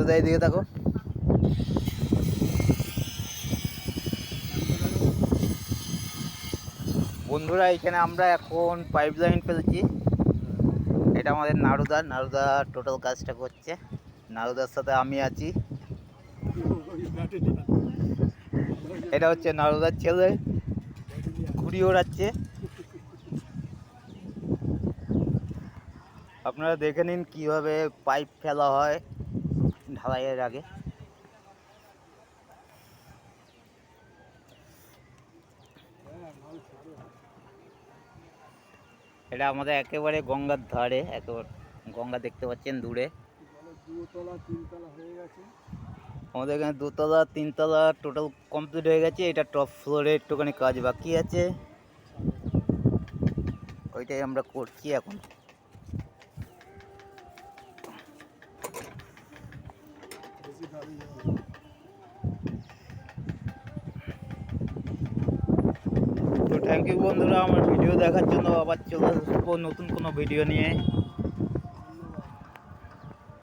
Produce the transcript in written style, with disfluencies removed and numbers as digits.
নারুদা এদিকে থাকো। বন্ধুরা এখানে আমরা এখন পাইপ লাইন ফেলছি। এটা আমাদের নারুদা টোটাল কাজটা করছে। নারুদার সাথে আমি আছি। এটা হচ্ছে নারুদার ছেলে, ঘুড়ি ওড়াচ্ছে। আপনারা দেখে নিন কীভাবে পাইপ ফেলা হয় ঢালাইয়ের আগে। এটা আমাদের একেবারে গঙ্গার ধারে, একেবারে গঙ্গা দেখতে পাচ্ছেন দূরে। আমাদের এখানে 2তলা 3তলা টোটাল কমপ্লিট হয়ে গেছে। এটা টপ ফ্লোরে একটুখানি কাজ বাকি আছে, ওইটাই আমরা করছি এখন। তো থ্যাংক ইউ বন্ধুরা আমার ভিডিও দেখার জন্য। আবার চলে আসবো নতুন কোনো ভিডিও নিয়ে।